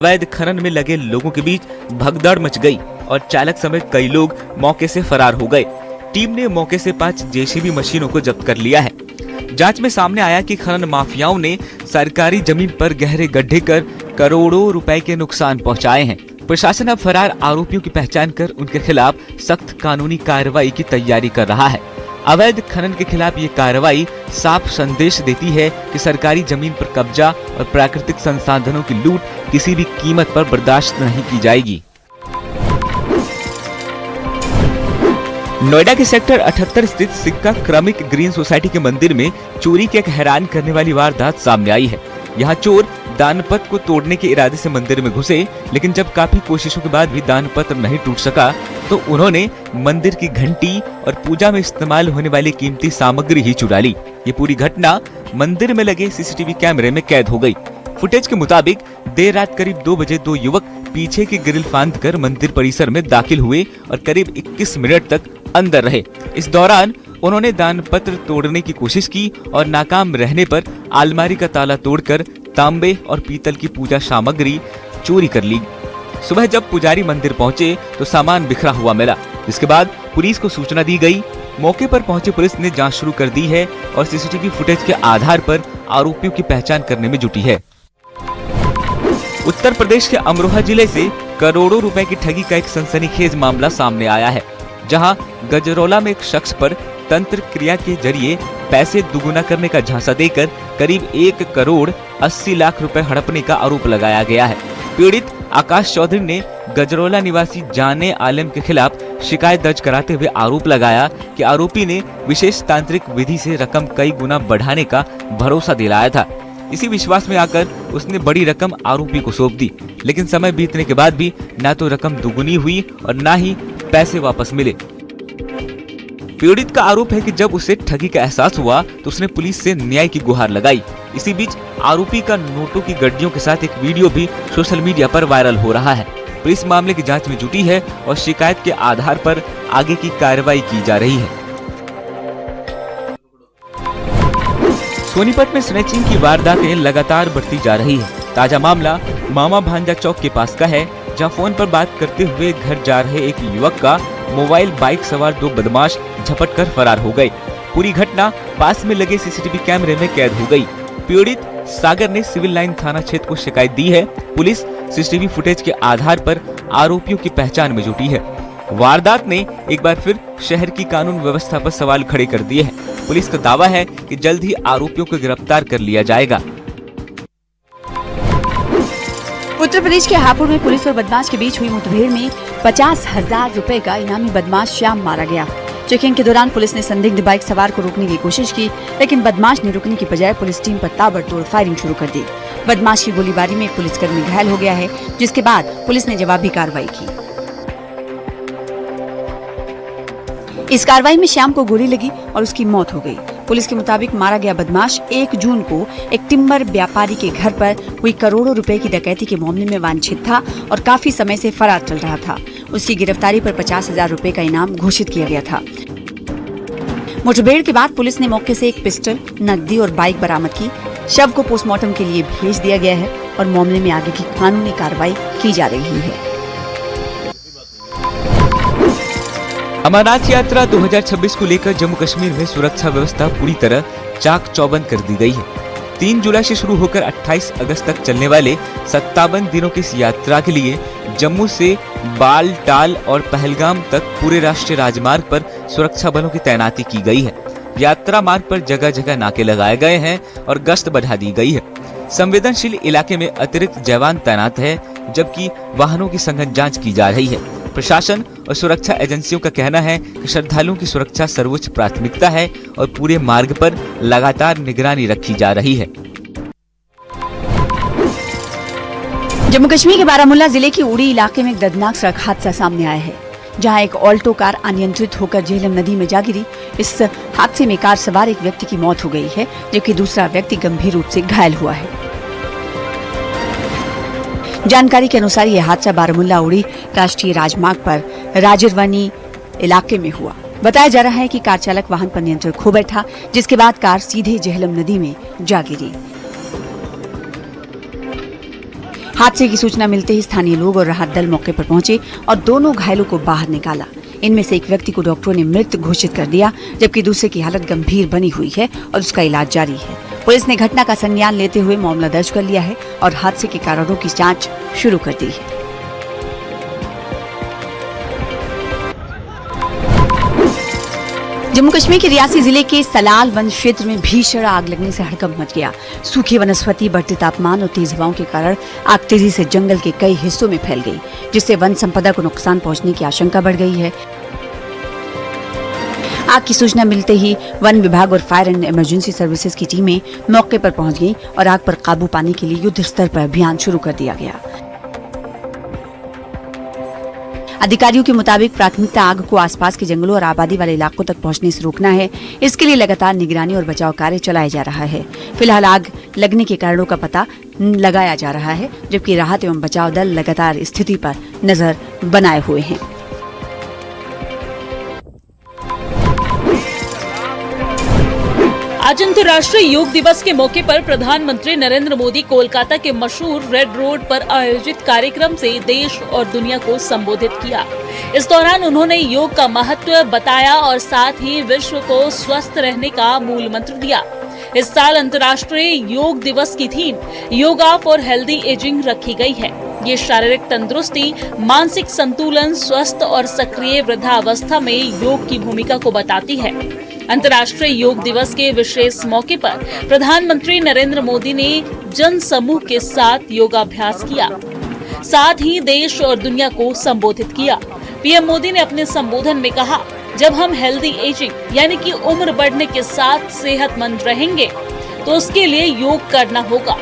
अवैध खनन में लगे लोगों के बीच भगदड़ मच गई और चालक समेत कई लोग मौके से फरार हो गए। टीम ने मौके से 5 जेसीबी मशीनों को जब्त कर लिया है। जांच में सामने आया कि खनन माफियाओं ने सरकारी जमीन पर गहरे गड्ढे कर करोड़ों रुपए के नुकसान पहुंचाए हैं। प्रशासन अब फरार आरोपियों की पहचान कर उनके खिलाफ सख्त कानूनी कार्रवाई की तैयारी कर रहा है। अवैध खनन के खिलाफ ये कार्रवाई साफ संदेश देती है कि सरकारी जमीन पर कब्जा और प्राकृतिक संसाधनों की लूट किसी भी कीमत पर बर्दाश्त नहीं की जाएगी। नोएडा के सेक्टर 78 स्थित सिक्का क्रमिक ग्रीन सोसाइटी के मंदिर में चोरी की एक हैरान करने वाली वारदात सामने आई है। यहाँ चोर दानपत्र को तोड़ने के इरादे से मंदिर में घुसे, लेकिन जब काफी कोशिशों के बाद भी दानपत्र नहीं टूट सका तो उन्होंने मंदिर की घंटी और पूजा में इस्तेमाल होने वाली कीमती सामग्री ही चुरा ली। ये पूरी घटना मंदिर में लगे सीसीटीवी कैमरे में कैद हो गई। फुटेज के मुताबिक देर रात करीब 2 बजे 2 युवक पीछे की ग्रिल फांदकर मंदिर परिसर में दाखिल हुए और करीब 21 मिनट तक अंदर रहे। इस दौरान उन्होंने दानपत्र तोड़ने की कोशिश की और नाकाम रहने पर अलमारी का ताला तोड़कर तांबे और पीतल की पूजा सामग्री चोरी कर ली। सुबह जब पुजारी मंदिर पहुंचे तो सामान बिखरा हुआ मिला, जिसके बाद पुलिस को सूचना दी गई। मौके पर पहुंची पुलिस ने जांच शुरू कर दी है और सीसीटीवी फुटेज के आधार पर आरोपियों की पहचान करने में जुटी है। उत्तर प्रदेश के अमरोहा जिले से करोड़ों रुपए की ठगी का एक सनसनीखेज मामला सामने आया है, जहां गजरौला में एक शख्स पर तंत्र क्रिया के जरिए पैसे दुगुना करने का झांसा देकर करीब 1 करोड़ 80 लाख रुपए हड़पने का आरोप लगाया गया है। पीड़ित आकाश चौधरी ने गजरौला निवासी जाने आलम के खिलाफ शिकायत दर्ज कराते हुए आरोप लगाया कि आरोपी ने विशेष तांत्रिक विधि से रकम कई गुना बढ़ाने का भरोसा दिलाया था। इसी विश्वास में आकर उसने बड़ी रकम आरोपी को सौंप दी, लेकिन समय बीतने के बाद भी न तो रकम दुगुनी हुई और न ही पैसे वापस मिले। पीड़ित का आरोप है कि जब उसे ठगी का एहसास हुआ तो उसने पुलिस से न्याय की गुहार लगाई। इसी बीच आरोपी का नोटों की गड्डियों के साथ एक वीडियो भी सोशल मीडिया पर वायरल हो रहा है। पुलिस मामले की जांच में जुटी है और शिकायत के आधार पर आगे की कार्रवाई की जा रही है। सोनीपत में स्नैचिंग की वारदातें लगातार बढ़ती जा रही है। ताजा मामला मामा भांजा चौक के पास का है, जहां फोन पर बात करते हुए घर जा रहे एक युवक का मोबाइल बाइक सवार 2 बदमाश झपट कर फरार हो गए। पूरी घटना पास में लगे सीसीटीवी कैमरे में कैद हो गई। पीड़ित सागर ने सिविल लाइन थाना क्षेत्र को शिकायत दी है। पुलिस सीसीटीवी फुटेज के आधार पर आरोपियों की पहचान में जुटी है। वारदात ने एक बार फिर शहर की कानून व्यवस्था पर सवाल खड़े कर दिए हैं। पुलिस का दावा है कि जल्द ही आरोपियों को गिरफ्तार कर लिया जाएगा। उत्तर प्रदेश के हापुड़ में पुलिस और बदमाश के बीच हुई मुठभेड़ में 50,000 रुपए का इनामी बदमाश श्याम मारा गया। चेकिंग के दौरान पुलिस ने संदिग्ध बाइक सवार को रोकने की कोशिश की, लेकिन बदमाश ने रुकने की बजाय पुलिस टीम पर ताबड़तोड़ फायरिंग शुरू कर दी। बदमाश की गोलीबारी में एक पुलिसकर्मी घायल हो गया है, जिसके बाद पुलिस ने जवाबी कार्रवाई की। इस कार्रवाई में श्याम को गोली लगी और उसकी मौत हो गई। पुलिस के मुताबिक मारा गया बदमाश 1 जून को एक टिम्बर व्यापारी के घर पर हुई करोड़ों रुपए की डकैती के मामले में वांछित था और काफी समय से फरार चल रहा था। उसकी गिरफ्तारी पर 50,000 रुपए का इनाम घोषित किया गया था। मुठभेड़ के बाद पुलिस ने मौके से एक पिस्टल, नकदी और बाइक बरामद की। शव को पोस्टमार्टम के लिए भेज दिया गया है और मामले में आगे की कानूनी कार्रवाई की जा रही है। अमरनाथ यात्रा 2026 को लेकर जम्मू कश्मीर में सुरक्षा व्यवस्था पूरी तरह चाक चौबंद कर दी गई है। 3 जुलाई से शुरू होकर 28 अगस्त तक चलने वाले 57 दिनों की इस यात्रा के लिए जम्मू से बालटाल और पहलगाम तक पूरे राष्ट्रीय राजमार्ग पर सुरक्षा बलों की तैनाती की गई है। यात्रा मार्ग पर जगह जगह नाके लगाए गए हैं और गश्त बढ़ा दी गई है। संवेदनशील इलाके में अतिरिक्त जवान तैनात है, जबकि वाहनों की सघन जांच की जा रही है। प्रशासन और सुरक्षा एजेंसियों का कहना है कि श्रद्धालुओं की सुरक्षा सर्वोच्च प्राथमिकता है और पूरे मार्ग पर लगातार निगरानी रखी जा रही है। जम्मू कश्मीर के बारामूला जिले की उड़ी इलाके में एक दर्दनाक सड़क हादसा सामने आया है, जहां एक ऑल्टो कार अनियंत्रित होकर झेलम नदी में जा गिरी। इस हादसे में कार सवार एक व्यक्ति की मौत हो गई है, जबकि दूसरा व्यक्ति गंभीर रूप से घायल हुआ है। जानकारी के अनुसार यह हादसा बारामूला उड़ी राष्ट्रीय राजमार्ग पर राजरवानी इलाके में हुआ। बताया जा रहा है कि कार चालक वाहन पर नियंत्रण खो बैठा, जिसके बाद कार सीधे झेलम नदी में जा गिरी। हादसे की सूचना मिलते ही स्थानीय लोग और राहत दल मौके पर पहुंचे और दोनों घायलों को बाहर निकाला। इनमें से एक व्यक्ति को डॉक्टरों ने मृत घोषित कर दिया, जबकि दूसरे की हालत गंभीर बनी हुई है और उसका इलाज जारी है। पुलिस ने घटना का संज्ञान लेते हुए मामला दर्ज कर लिया है और हादसे के कारणों की जांच शुरू कर दी है। जम्मू कश्मीर के रियासी जिले के सलाल वन क्षेत्र में भीषण आग लगने से हड़कंप मच गया। सूखी वनस्पति, बढ़ते तापमान और तेज हवाओं के कारण आग तेजी से जंगल के कई हिस्सों में फैल गई, जिससे वन संपदा को नुकसान पहुंचने की आशंका बढ़ गई है। आग की सूचना मिलते ही वन विभाग और फायर एंड इमरजेंसी सर्विसेज की टीमें मौके पर पहुंच गईं और आग पर काबू पाने के लिए युद्ध स्तर पर अभियान शुरू कर दिया गया। अधिकारियों के मुताबिक प्राथमिकता आग को आसपास के जंगलों और आबादी वाले इलाकों तक पहुंचने से रोकना है। इसके लिए लगातार निगरानी और बचाव कार्य चलाया जा रहा है। फिलहाल आग लगने के कारणों का पता लगाया जा रहा है, जबकि राहत एवं बचाव दल लगातार स्थिति पर नजर बनाए हुए हैं। आज अंतर्राष्ट्रीय योग दिवस के मौके पर प्रधानमंत्री नरेंद्र मोदी कोलकाता के मशहूर रेड रोड पर आयोजित कार्यक्रम से देश और दुनिया को संबोधित किया। इस दौरान उन्होंने योग का महत्व बताया और साथ ही विश्व को स्वस्थ रहने का मूल मंत्र दिया। इस साल अंतर्राष्ट्रीय योग दिवस की theme yoga for healthy ageing रखी गई है। ये शारीरिक तंदुरुस्ती, मानसिक संतुलन, स्वस्थ और सक्रिय वृद्धावस्था में योग की भूमिका को बताती है। अंतर्राष्ट्रीय योग दिवस के विशेष मौके पर प्रधानमंत्री नरेंद्र मोदी ने जन समूह के साथ योगाभ्यास किया, साथ ही देश और दुनिया को संबोधित किया। पीएम मोदी ने अपने संबोधन में कहा, जब हम हेल्दी एजिंग यानी कि उम्र बढ़ने के साथ सेहतमंद रहेंगे तो उसके लिए योग करना होगा।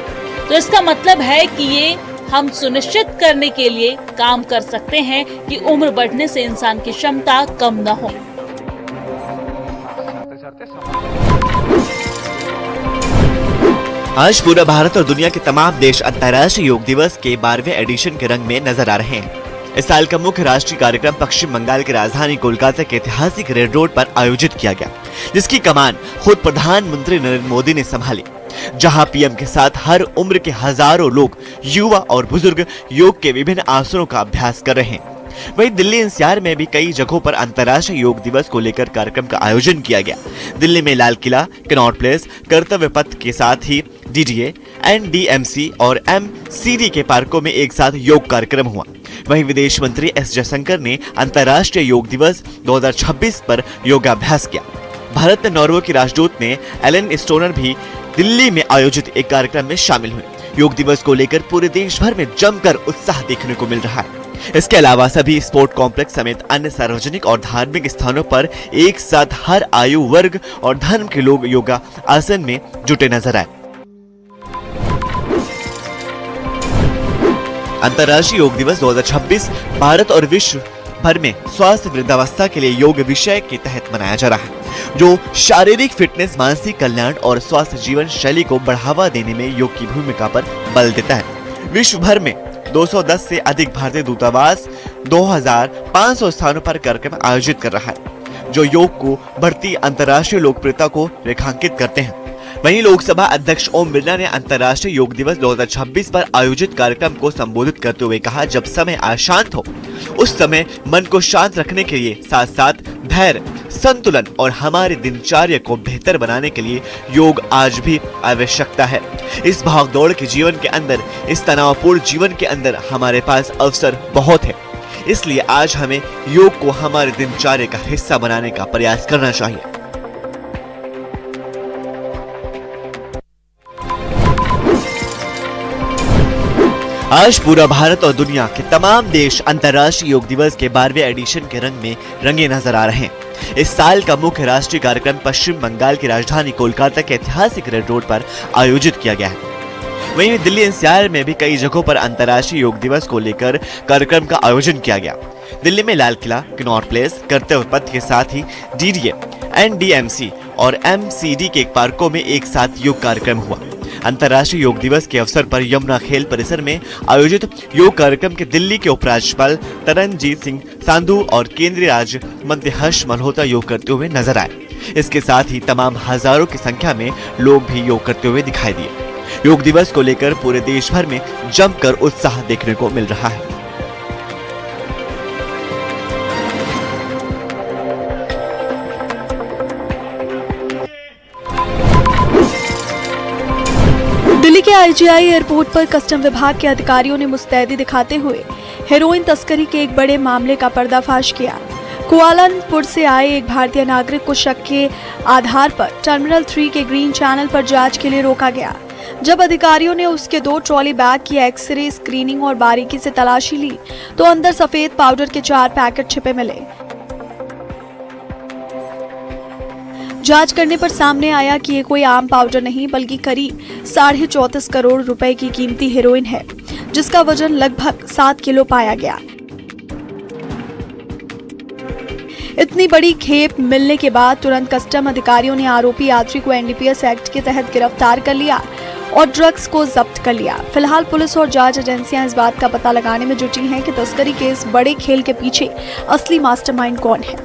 तो इसका मतलब है कि ये हम सुनिश्चित करने के लिए काम कर सकते हैं कि उम्र बढ़ने से इंसान की क्षमता कम न हो। आज पूरा भारत और दुनिया के तमाम देश अंतर्राष्ट्रीय योग दिवस के 12वें एडिशन के रंग में नजर आ रहे हैं। इस साल का मुख्य राष्ट्रीय कार्यक्रम पश्चिम बंगाल की राजधानी कोलकाता के ऐतिहासिक रेड रोड पर आयोजित किया गया, जिसकी कमान खुद प्रधानमंत्री नरेंद्र मोदी ने संभाली, जहां पीएम के साथ हर उम्र के हजारों लोग, युवा और बुजुर्ग योग के विभिन्न आसनों का अभ्यास कर रहे हैं। वहीं दिल्ली एनसीआर में भी कई जगहों पर अंतर्राष्ट्रीय योग दिवस को लेकर कार्यक्रम का आयोजन किया गया। दिल्ली में लाल किला, कनॉट प्लेस, कर्तव्य पथ के साथ ही डीडीए, एनडीएमसी और एमसीडी के पार्कों में एक साथ योग कार्यक्रम हुआ। वहीं विदेश मंत्री एस जयशंकर ने अंतर्राष्ट्रीय योग दिवस 2026 पर योगाभ्यास किया। भारत में नॉर्वे की राजदूत ने एलन स्टोनर भी दिल्ली में आयोजित एक कार्यक्रम में शामिल हुए। योग दिवस को लेकर पूरे देश भर में जमकर उत्साह देखने को मिल रहा है। इसके अलावा सभी स्पोर्ट कॉम्प्लेक्स समेत अन्य सार्वजनिक और धार्मिक स्थानों पर एक साथ हर आयु वर्ग और धर्म के लोग योगा आसन में जुटे नजर आए। अंतर्राष्ट्रीय योग दिवस 2026 भारत और विश्व भर में स्वास्थ्य वृद्धावस्था के लिए योग विषय के तहत मनाया जा रहा है, जो शारीरिक फिटनेस, मानसिक कल्याण और स्वास्थ्य जीवन शैली को बढ़ावा देने में योग की भूमिका पर बल देता है। विश्व भर में 210 से अधिक भारतीय दूतावास 2500 स्थानों पर कार्यक्रम आयोजित कर रहा है, जो योग को बढ़ती अंतर्राष्ट्रीय लोकप्रियता को रेखांकित करते हैं। वहीं लोकसभा अध्यक्ष ओम बिरला ने अंतर्राष्ट्रीय योग दिवस 2026 पर आयोजित कार्यक्रम को संबोधित करते हुए कहा, जब समय अशांत हो उस समय मन को शांत रखने के लिए साथ साथ धैर्य, संतुलन और हमारे दिनचर्या को बेहतर बनाने के लिए योग आज भी आवश्यकता है। इस भागदौड़ के जीवन के अंदर, इस तनावपूर्ण जीवन के अंदर हमारे पास अवसर बहुत है, इसलिए आज हमें योग को हमारे दिनचर्या का हिस्सा बनाने का प्रयास करना चाहिए। आज पूरा भारत और दुनिया के तमाम देश अंतर्राष्ट्रीय योग दिवस के 12वें एडिशन के रंग में रंगे नजर आ रहे हैं। इस साल का मुख्य राष्ट्रीय कार्यक्रम पश्चिम बंगाल की राजधानी कोलकाता के ऐतिहासिक रेड रोड पर आयोजित किया गया है। वहीं दिल्ली एनसीआर में भी कई जगहों पर अंतर्राष्ट्रीय योग दिवस को लेकर कार्यक्रम का आयोजन किया गया। दिल्ली में लाल किला, कनॉट प्लेस, कर्तव्य पथ के साथ ही डीडीए, एनडीएमसी और एमसीडी के पार्कों में एक साथ योग कार्यक्रम हुआ। अंतर्राष्ट्रीय योग दिवस के अवसर पर यमुना खेल परिसर में आयोजित योग कार्यक्रम के दिल्ली के उपराज्यपाल तरनजीत सिंह संधू और केंद्रीय राज्य मंत्री हर्ष मल्होत्रा योग करते हुए नजर आए। इसके साथ ही तमाम हजारों की संख्या में लोग भी योग करते हुए दिखाई दिए। योग दिवस को लेकर पूरे देश भर में जमकर उत्साह देखने को मिल रहा है। दिल्ली के आईजीआई एयरपोर्ट पर कस्टम विभाग के अधिकारियों ने मुस्तैदी दिखाते हुए हेरोइन तस्करी के एक बड़े मामले का पर्दाफाश किया। कुआलालंपुर से आए एक भारतीय नागरिक को शक के आधार पर टर्मिनल 3 के ग्रीन चैनल पर जांच के लिए रोका गया। जब अधिकारियों ने उसके 2 ट्रॉली बैग की एक्सरे स्क्रीनिंग और बारीकी से तलाशी ली तो अंदर सफेद पाउडर के 4 पैकेट छिपे मिले। जांच करने पर सामने आया कि ये कोई आम पाउडर नहीं बल्कि करीब 34.5 करोड़ रुपए की कीमती हेरोइन है, जिसका वजन लगभग 7 किलो पाया गया। इतनी बड़ी खेप मिलने के बाद तुरंत कस्टम अधिकारियों ने आरोपी यात्री को एनडीपीएस एक्ट के तहत गिरफ्तार कर लिया और ड्रग्स को जब्त कर लिया। फिलहाल पुलिस और जांच एजेंसियां इस बात का पता लगाने में जुटी हैं कि तस्करी के इस बड़े खेल के पीछे असली मास्टरमाइंड कौन है।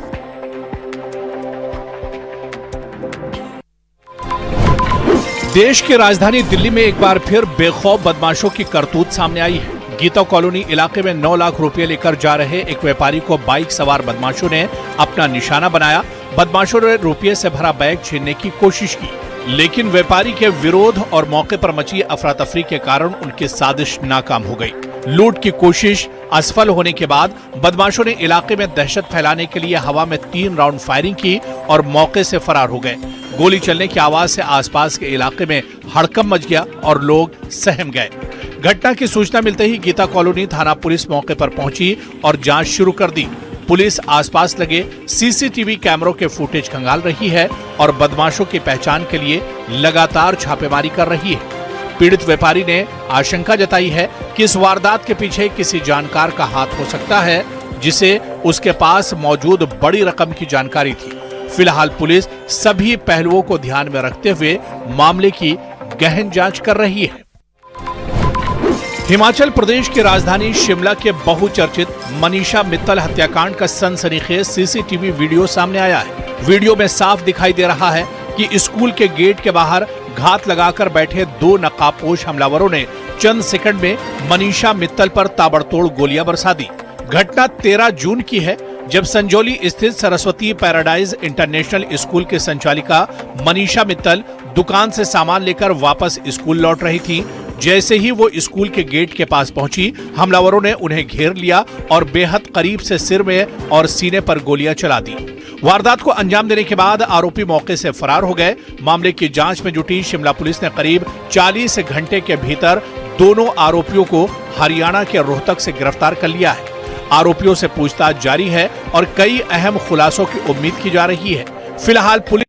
देश की राजधानी दिल्ली में एक बार फिर बेखौफ बदमाशों की करतूत सामने आई है। गीता कॉलोनी इलाके में 9 लाख रुपए लेकर जा रहे एक व्यापारी को बाइक सवार बदमाशों ने अपना निशाना बनाया। बदमाशों ने रुपये से भरा बैग छीनने की कोशिश की, लेकिन व्यापारी के विरोध और मौके पर मची अफरा तफरी के कारण उनकी साजिश नाकाम हो गई। लूट की कोशिश असफल होने के बाद बदमाशों ने इलाके में दहशत फैलाने के लिए हवा में 3 राउंड फायरिंग की और मौके से फरार हो गए। गोली चलने की आवाज से आसपास के इलाके में हड़कंप मच गया और लोग सहम गए। घटना की सूचना मिलते ही गीता कॉलोनी थाना पुलिस मौके पर पहुंची और जांच शुरू कर दी। पुलिस आसपास लगे सीसीटीवी कैमरों के फुटेज खंगाल रही है और बदमाशों की पहचान के लिए लगातार छापेमारी कर रही है। पीड़ित व्यापारी ने आशंका जताई है कि इस वारदात के पीछे किसी जानकार का हाथ हो सकता है, जिसे उसके पास मौजूद बड़ी रकम की जानकारी थी। फिलहाल पुलिस सभी पहलुओं को ध्यान में रखते हुए मामले की गहन जांच कर रही है। हिमाचल प्रदेश की राजधानी शिमला के बहुचर्चित मनीषा मित्तल हत्याकांड का सनसनीखेज सीसीटीवी वीडियो सामने आया है। वीडियो में साफ दिखाई दे रहा है कि स्कूल के गेट के बाहर घात लगाकर बैठे 2 नकाबपोश हमलावरों ने चंद सेकंड में मनीषा मित्तल पर ताबड़तोड़ गोलियां बरसा दी। घटना 13 जून की है, जब संजौली स्थित सरस्वती पैराडाइज इंटरनेशनल स्कूल के संचालिका मनीषा मित्तल दुकान से सामान लेकर वापस स्कूल लौट रही थी। जैसे ही वो स्कूल के गेट के पास पहुंची, हमलावरों ने उन्हें घेर लिया और बेहद करीब से सिर में और सीने पर गोलियां चला दी। वारदात को अंजाम देने के बाद आरोपी मौके से फरार हो गए। मामले की जांच में जुटी शिमला पुलिस ने करीब 40 घंटे के भीतर दोनों आरोपियों को हरियाणा के रोहतक से गिरफ्तार कर लिया है। आरोपियों से पूछताछ जारी है और कई अहम खुलासों की उम्मीद की जा रही है। फिलहाल पुलिस